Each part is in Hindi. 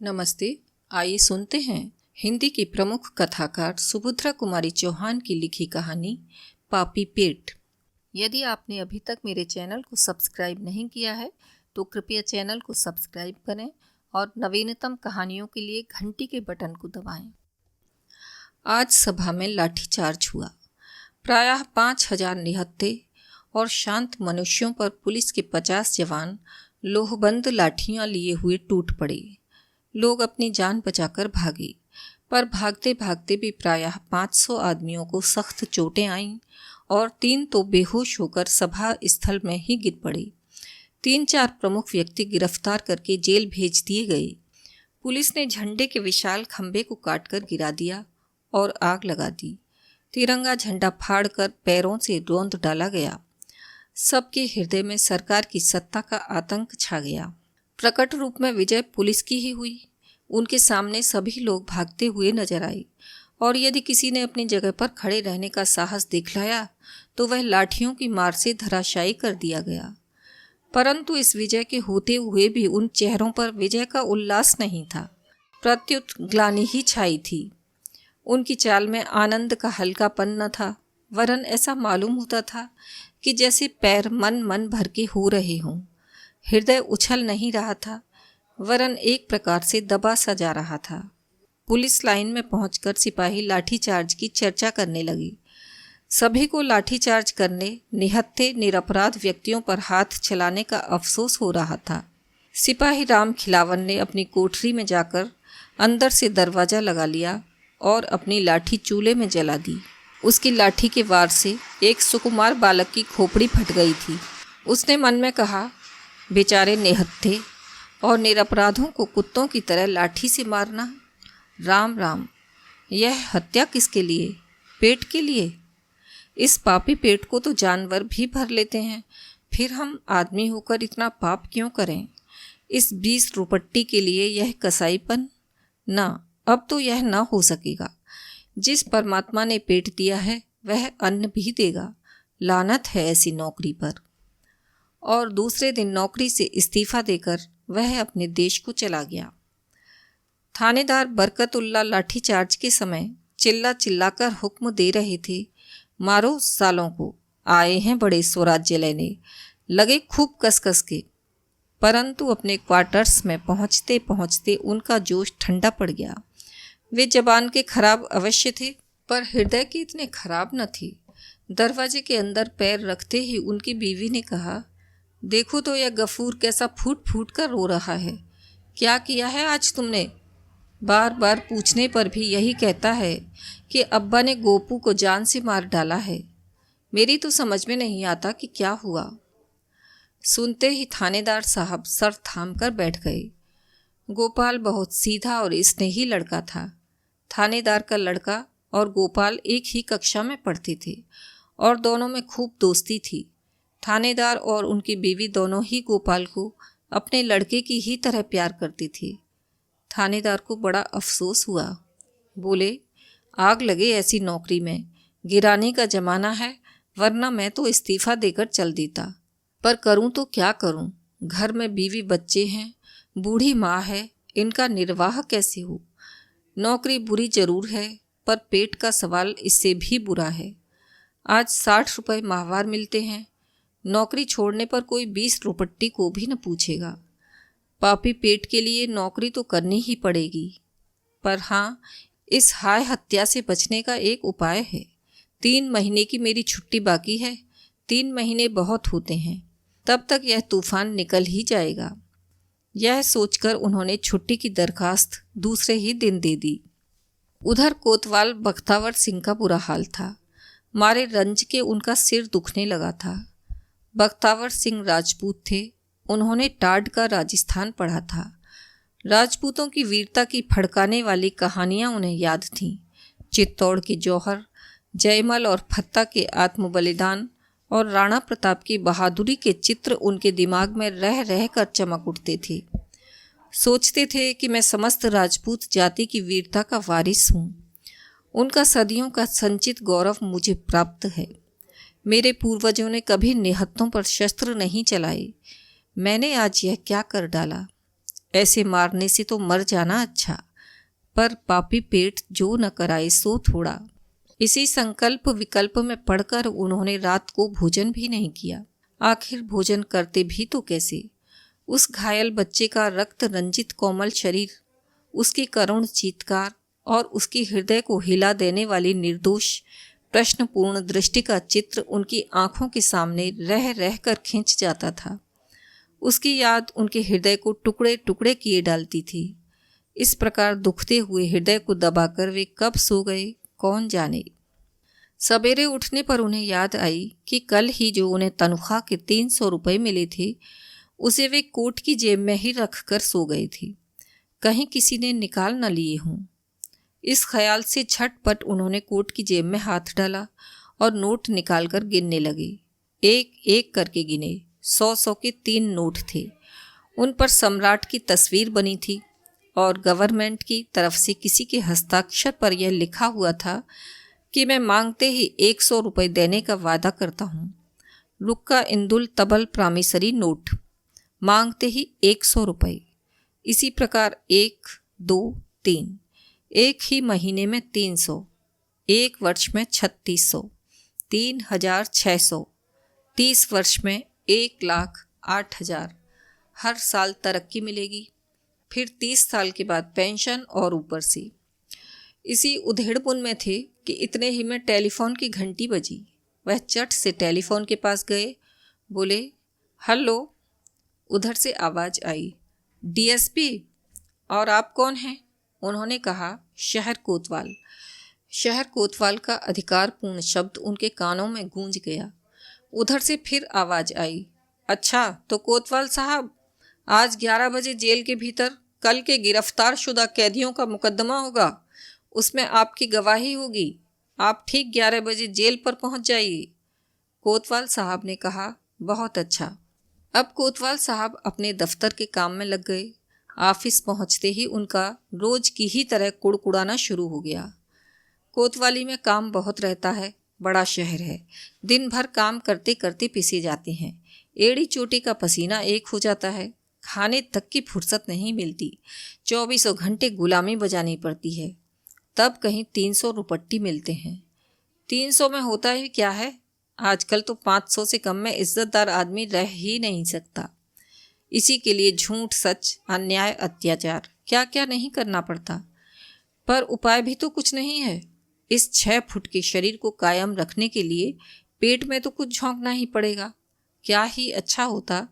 नमस्ते। आइए सुनते हैं हिंदी की प्रमुख कथाकार सुभद्रा कुमारी चौहान की लिखी कहानी पापी पेट। यदि आपने अभी तक मेरे चैनल को सब्सक्राइब नहीं किया है तो कृपया चैनल को सब्सक्राइब करें और नवीनतम कहानियों के लिए घंटी के बटन को दबाएं। आज सभा में लाठीचार्ज हुआ। प्रायः 5000 निहत्थे और शांत मनुष्यों पर पुलिस के 50 जवान लोहबंद लाठियां लिए हुए टूट पड़े। लोग अपनी जान बचाकर भागे, पर भागते भागते भी प्रायः 500 आदमियों को सख्त चोटें आईं और 3 तो बेहोश होकर सभा स्थल में ही गिर पड़े। 3-4 प्रमुख व्यक्ति गिरफ्तार करके जेल भेज दिए गए। पुलिस ने झंडे के विशाल खंभे को काटकर गिरा दिया और आग लगा दी। तिरंगा झंडा फाड़कर पैरों से रौंद डाला गया। सबके हृदय में सरकार की सत्ता का आतंक छा गया। प्रकट रूप में विजय पुलिस की ही हुई। उनके सामने सभी लोग भागते हुए नजर आए और यदि किसी ने अपनी जगह पर खड़े रहने का साहस दिखलाया तो वह लाठियों की मार से धराशायी कर दिया गया। परंतु इस विजय के होते हुए भी उन चेहरों पर विजय का उल्लास नहीं था, प्रत्युत ग्लानि ही छाई थी। उनकी चाल में आनंद का हल्कापन न था, वरन ऐसा मालूम होता था कि जैसे पैर मन भर के हो रहे हों। हृदय उछल नहीं रहा था, वरन एक प्रकार से दबा सा जा रहा था। पुलिस लाइन में पहुंचकर सिपाही लाठीचार्ज की चर्चा करने लगी। सभी को लाठीचार्ज करने, निहत्थे निरपराध व्यक्तियों पर हाथ चलाने का अफसोस हो रहा था। सिपाही राम खिलावन ने अपनी कोठरी में जाकर अंदर से दरवाज़ा लगा लिया और अपनी लाठी चूल्हे में जला दी। उसकी लाठी के वार से एक सुकुमार बालक की खोपड़ी फट गई थी। उसने मन में कहा, बेचारे निहत्थे और निरपराधों को कुत्तों की तरह लाठी से मारना, राम राम, यह हत्या किसके लिए? पेट के लिए? इस पापी पेट को तो जानवर भी भर लेते हैं, फिर हम आदमी होकर इतना पाप क्यों करें? इस 20 रुपट्टी के लिए यह कसाईपन? ना, अब तो यह ना हो सकेगा। जिस परमात्मा ने पेट दिया है वह अन्न भी देगा। लानत है ऐसी नौकरी पर। और दूसरे दिन नौकरी से इस्तीफा देकर वह अपने देश को चला गया। थानेदार बरकतुल्ला लाठीचार्ज के समय चिल्ला चिल्लाकर हुक्म दे रहे थे, मारो सालों को, आए हैं बड़े स्वराज्य लेने, लगे खूब कस के। परंतु अपने क्वार्टर्स में पहुंचते पहुंचते उनका जोश ठंडा पड़ गया। वे जबान के खराब अवश्य थे, पर हृदय के इतने खराब न थे। दरवाजे के अंदर पैर रखते ही उनकी बीवी ने कहा, देखो तो यह गफूर कैसा फूट फूट कर रो रहा है। क्या किया है आज तुमने? बार बार पूछने पर भी यही कहता है कि अब्बा ने गोपू को जान से मार डाला है। मेरी तो समझ में नहीं आता कि क्या हुआ। सुनते ही थानेदार साहब सर थाम कर बैठ गए। गोपाल बहुत सीधा और स्नेही लड़का था। थानेदार का लड़का और गोपाल एक ही कक्षा में पढ़ते थे और दोनों में खूब दोस्ती थी। थानेदार और उनकी बीवी दोनों ही गोपाल को अपने लड़के की ही तरह प्यार करती थी। थानेदार को बड़ा अफसोस हुआ। बोले, आग लगे ऐसी नौकरी में, गिराने का जमाना है, वरना मैं तो इस्तीफा देकर चल देता। पर करूं तो क्या करूं? घर में बीवी बच्चे हैं, बूढ़ी माँ है, इनका निर्वाह कैसे हो? नौकरी बुरी जरूर है, पर पेट का सवाल इससे भी बुरा है। आज 60 रुपये माहवार मिलते हैं। नौकरी छोड़ने पर कोई 20 रुपट्टी को भी न पूछेगा। पापी पेट के लिए नौकरी तो करनी ही पड़ेगी। पर हाँ, इस हाय हत्या से बचने का एक उपाय है। 3 महीने की मेरी छुट्टी बाकी है। 3 महीने बहुत होते हैं, तब तक यह तूफान निकल ही जाएगा। यह सोचकर उन्होंने छुट्टी की दरखास्त दूसरे ही दिन दे दी। उधर कोतवाल बख्तावर सिंह का बुरा हाल था। मारे रंज के उनका सिर दुखने लगा था। बख्तावर सिंह राजपूत थे। उन्होंने टाड का राजस्थान पढ़ा था। राजपूतों की वीरता की फड़काने वाली कहानियां उन्हें याद थीं। चित्तौड़ के जौहर, जयमल और फत्ता के आत्म बलिदान और राणा प्रताप की बहादुरी के चित्र उनके दिमाग में रह रह कर चमक उठते थे। सोचते थे कि मैं समस्त राजपूत जाति की वीरता का वारिस हूँ। उनका सदियों का संचित गौरव मुझे प्राप्त है। मेरे पूर्वजों ने कभी निहत्थों पर शस्त्र नहीं चलाए। मैंने आज यह क्या कर डाला? ऐसे मारने से तो मर जाना अच्छा, पर पापी पेट जो न कराए सो थोड़ा। इसी संकल्प विकल्प में पढ़कर उन्होंने रात को भोजन भी नहीं किया। आखिर भोजन करते भी तो कैसे? उस घायल बच्चे का रक्त रंजित कोमल शरीर, उसकी करुण चीत्कार और उसकी हृदय को हिला देने वाली निर्दोष प्रश्नपूर्ण दृष्टि का चित्र उनकी आंखों के सामने रह रह कर खिंच जाता था। उसकी याद उनके हृदय को टुकड़े टुकड़े किए डालती थी। इस प्रकार दुखते हुए हृदय को दबाकर वे कब सो गए कौन जाने। सवेरे उठने पर उन्हें याद आई कि कल ही जो उन्हें तनख्वाह के 300 रुपये मिले थे उसे वे कोट की जेब में ही रख कर सो गए थे, कहीं किसी ने निकाल न लिए हों। इस ख्याल से झटपट उन्होंने कोट की जेब में हाथ डाला और नोट निकालकर गिनने लगे। एक एक करके गिने। 100 के 3 नोट थे। उन पर सम्राट की तस्वीर बनी थी और गवर्नमेंट की तरफ से किसी के हस्ताक्षर पर यह लिखा हुआ था कि मैं मांगते ही 100 रुपये देने का वादा करता हूँ। रुक्का इंदुल तबल प्रामिसरी नोट, मांगते ही 100 रुपये। इसी प्रकार 1, 2, 3, एक ही महीने में 300, एक वर्ष में 3600, 3600, 30 वर्ष में 1,08,000। हर साल तरक्की मिलेगी, फिर 30 साल के बाद पेंशन और ऊपर से। इसी उधेड़पुन में थे कि इतने ही में टेलीफोन की घंटी बजी। वह चट से टेलीफोन के पास गए, बोले हेलो। उधर से आवाज़ आई, डीएसपी, और आप कौन हैं? उन्होंने कहा शहर कोतवाल। शहर कोतवाल का अधिकारपूर्ण शब्द उनके कानों में गूंज गया। उधर से फिर आवाज़ आई, अच्छा तो कोतवाल साहब, आज 11 बजे जेल के भीतर कल के गिरफ्तार शुदा कैदियों का मुकदमा होगा, उसमें आपकी गवाही होगी। आप ठीक 11 बजे जेल पर पहुंच जाइए। कोतवाल साहब ने कहा, बहुत अच्छा। अब कोतवाल साहब अपने दफ्तर के काम में लग गए। ऑफिस पहुंचते ही उनका रोज की ही तरह कुड़कुड़ाना शुरू हो गया। कोतवाली में काम बहुत रहता है, बड़ा शहर है, दिन भर काम करते करते पिसे जाते हैं, एड़ी चोटी का पसीना एक हो जाता है, खाने तक की फुर्सत नहीं मिलती, 24 घंटे गुलामी बजानी पड़ती है, तब कहीं 300 रुपट्टी मिलते हैं। 300 में होता ही क्या है, आजकल तो 500 से कम में इज्जतदार आदमी रह ही नहीं सकता। इसी के लिए झूठ, सच, अन्याय, अत्याचार, क्या क्या नहीं करना पड़ता। पर उपाय भी तो कुछ नहीं है। इस 6 फुट के शरीर को कायम रखने के लिए पेट में तो कुछ झोंकना ही पड़ेगा। क्या ही अच्छा होता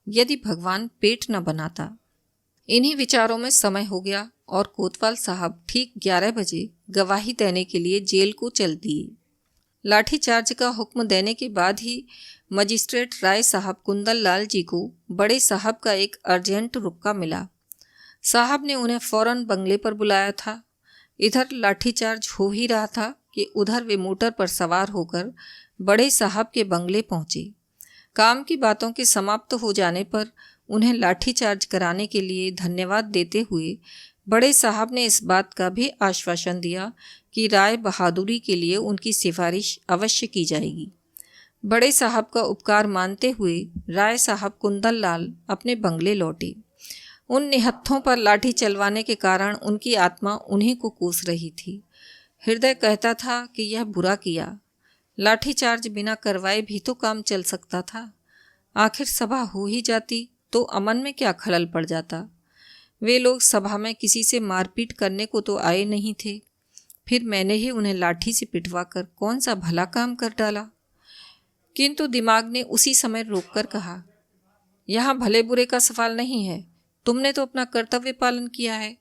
यदि भगवान पेट न बनाता। इन्हीं विचारों में समय हो गया और कोतवाल साहब ठीक 11 बजे गवाही देने के लिए जेल को चल दिए। लाठीचार्ज का हुक्म देने के बाद ही मजिस्ट्रेट राय साहब कुंदन लाल जी को बड़े साहब का एक अर्जेंट रुक्का मिला। साहब ने उन्हें फौरन बंगले पर बुलाया था। इधर लाठीचार्ज हो ही रहा था कि उधर वे मोटर पर सवार होकर बड़े साहब के बंगले पहुंचे। काम की बातों के समाप्त हो जाने पर उन्हें लाठीचार्ज कराने के लिए धन्यवाद देते हुए बड़े साहब ने इस बात का भी आश्वासन दिया कि राय बहादुरी के लिए उनकी सिफारिश अवश्य की जाएगी। बड़े साहब का उपकार मानते हुए राय साहब कुंदन लाल अपने बंगले लौटे। उन निहत्थों पर लाठी चलवाने के कारण उनकी आत्मा उन्हीं को कोस रही थी। हृदय कहता था कि यह बुरा किया। लाठीचार्ज बिना करवाए भी तो काम चल सकता था। आखिर सभा हो ही जाती तो अमन में क्या खलल पड़ जाता। वे लोग सभा में किसी से मारपीट करने को तो आए नहीं थे, फिर मैंने ही उन्हें लाठी से पिटवाकर कौन सा भला काम कर डाला। किंतु दिमाग ने उसी समय रोककर कहा, यहाँ भले बुरे का सवाल नहीं है, तुमने तो अपना कर्तव्य पालन किया है।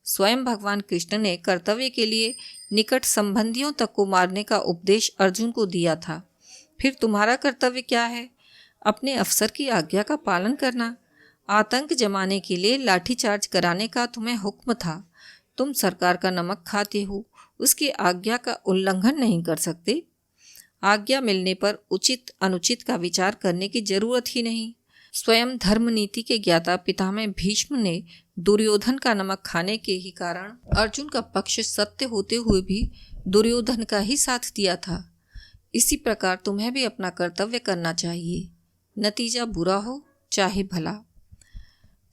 स्वयं भगवान कृष्ण ने कर्तव्य के लिए निकट संबंधियों तक को मारने का उपदेश अर्जुन को दिया था। फिर तुम्हारा कर्तव्य क्या है? अपने अफसर की आज्ञा का पालन करना। आतंक जमाने के लिए लाठीचार्ज कराने का तुम्हें हुक्म था। तुम सरकार का नमक खाते हो, उसकी आज्ञा का उल्लंघन नहीं कर सकते। आज्ञा मिलने पर उचित अनुचित का विचार करने की जरूरत ही नहीं। स्वयं धर्म नीति के ज्ञाता पितामह भीष्म ने दुर्योधन का नमक खाने के ही कारण अर्जुन का पक्ष सत्य होते हुए भी दुर्योधन का ही साथ दिया था। इसी प्रकार तुम्हें भी अपना कर्तव्य करना चाहिए, नतीजा बुरा हो चाहे भला।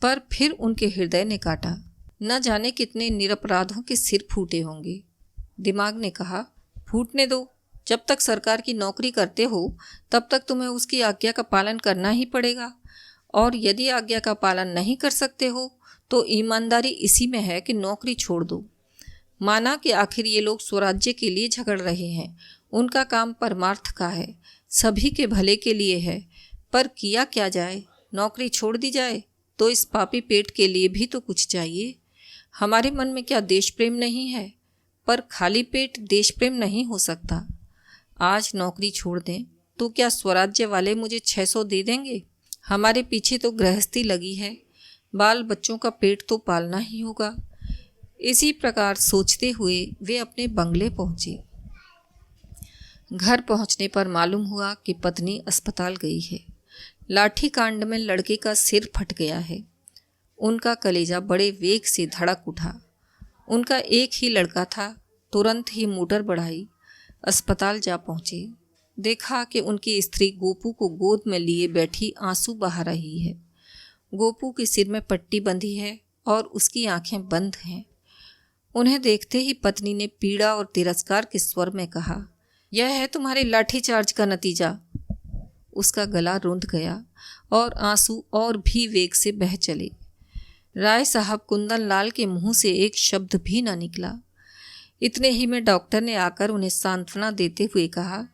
पर फिर उनके हृदय ने काटा। न जाने कितने निरपराधों के सिर फूटे होंगे। दिमाग ने कहा, फूटने दो, जब तक सरकार की नौकरी करते हो तब तक तुम्हें उसकी आज्ञा का पालन करना ही पड़ेगा, और यदि आज्ञा का पालन नहीं कर सकते हो तो ईमानदारी इसी में है कि नौकरी छोड़ दो। माना कि आखिर ये लोग स्वराज्य के लिए झगड़ रहे हैं, उनका काम परमार्थ का है, सभी के भले के लिए है, पर किया क्या जाए, नौकरी छोड़ दी जाए तो इस पापी पेट के लिए भी तो कुछ चाहिए। हमारे मन में क्या देश प्रेम नहीं है? पर खाली पेट देश प्रेम नहीं हो सकता। आज नौकरी छोड़ दें तो क्या स्वराज्य वाले मुझे 600 दे देंगे? हमारे पीछे तो गृहस्थी लगी है, बाल बच्चों का पेट तो पालना ही होगा। इसी प्रकार सोचते हुए वे अपने बंगले पहुंचे। घर पहुंचने पर मालूम हुआ कि पत्नी अस्पताल गई है। लाठी कांड में लड़के का सिर फट गया है। उनका कलेजा बड़े वेग से धड़क उठा। उनका एक ही लड़का था। तुरंत ही मोटर बढ़ाई, अस्पताल जा पहुंचे। देखा कि उनकी स्त्री गोपू को गोद में लिए बैठी आंसू बहा रही है। गोपू के सिर में पट्टी बंधी है और उसकी आंखें बंद हैं। उन्हें देखते ही पत्नी ने पीड़ा और तिरस्कार के स्वर में कहा, यह है तुम्हारे लाठीचार्ज का नतीजा। उसका गला रुंध गया और आंसू और भी वेग से बह चले। राय साहब कुंदन लाल के मुंह से एक शब्द भी न निकला। इतने ही में डॉक्टर ने आकर उन्हें सांत्वना देते हुए कहा,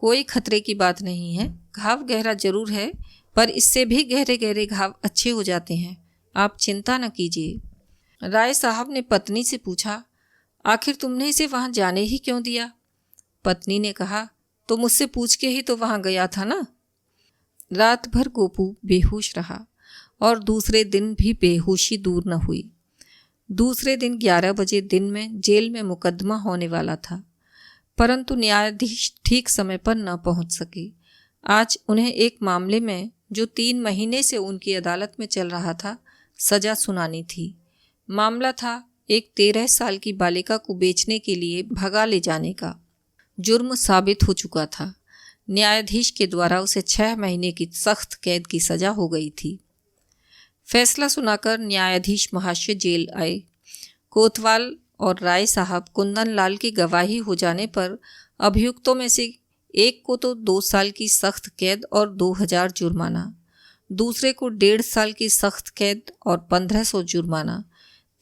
कोई खतरे की बात नहीं है, घाव गहरा जरूर है पर इससे भी गहरे गहरे घाव अच्छे हो जाते हैं, आप चिंता न कीजिए। राय साहब ने पत्नी से पूछा, आखिर तुमने इसे वहाँ जाने ही क्यों दिया? पत्नी ने कहा, तो मुझसे पूछ के ही तो वहाँ गया था ना। रात भर गोपू बेहोश रहा और दूसरे दिन भी बेहोशी दूर न हुई। दूसरे दिन 11 बजे दिन में जेल में मुकदमा होने वाला था, परंतु न्यायाधीश ठीक समय पर न पहुंच सके। आज उन्हें एक मामले में जो 3 महीने से उनकी अदालत में चल रहा था, सजा सुनानी थी। मामला था एक 13 साल की बालिका को बेचने के लिए भगा ले जाने का। जुर्म साबित हो चुका था। न्यायाधीश के द्वारा उसे 6 महीने की सख्त कैद की सजा हो गई थी। फैसला सुनाकर न्यायाधीश महाशय जेल आए। कोतवाल और राय साहब कुंदन लाल की गवाही हो जाने पर अभियुक्तों में से एक को तो 2 साल की सख्त कैद और 2000 जुर्माना, दूसरे को 1.5 साल की सख्त कैद और 1500 जुर्माना,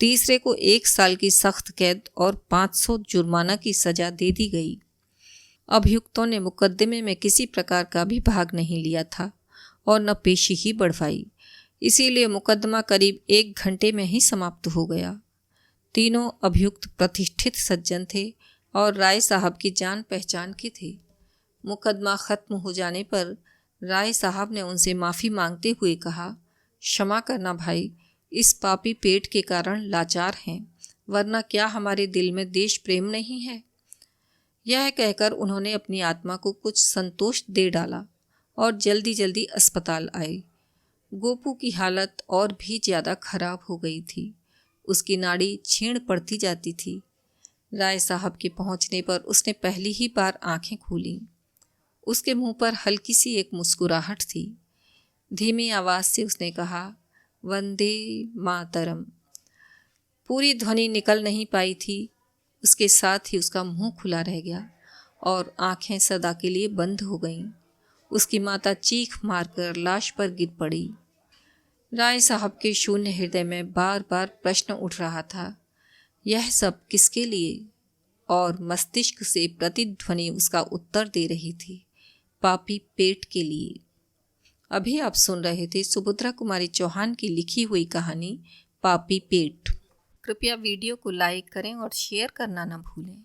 तीसरे को 1 साल की सख्त कैद और 500 जुर्माना की सजा दे दी गई। अभियुक्तों ने मुकदमे में किसी प्रकार का भी भाग नहीं लिया था और न पेशी ही बढ़वाई, इसीलिए मुकदमा करीब 1 घंटे में ही समाप्त हो गया। तीनों अभियुक्त प्रतिष्ठित सज्जन थे और राय साहब की जान पहचान के थे। मुकदमा खत्म हो जाने पर राय साहब ने उनसे माफ़ी मांगते हुए कहा, क्षमा करना भाई, इस पापी पेट के कारण लाचार हैं, वरना क्या हमारे दिल में देश प्रेम नहीं है? यह कहकर उन्होंने अपनी आत्मा को कुछ संतोष दे डाला और जल्दी जल्दी अस्पताल आए। गोपू की हालत और भी ज़्यादा खराब हो गई थी। उसकी नाड़ी छीण पड़ती जाती थी। राय साहब के पहुंचने पर उसने पहली ही बार आंखें खोलीं। उसके मुंह पर हल्की सी एक मुस्कुराहट थी। धीमी आवाज़ से उसने कहा, वंदे मातरम। पूरी ध्वनि निकल नहीं पाई थी। उसके साथ ही उसका मुंह खुला रह गया और आंखें सदा के लिए बंद हो गईं। उसकी माता चीख मारकर लाश पर गिर पड़ी। राय साहब के शून्य हृदय में बार बार प्रश्न उठ रहा था, यह सब किसके लिए? और मस्तिष्क से प्रतिध्वनि उसका उत्तर दे रही थी, पापी पेट के लिए। अभी आप सुन रहे थे सुभद्रा कुमारी चौहान की लिखी हुई कहानी पापी पेट। कृपया वीडियो को लाइक करें और शेयर करना न भूलें।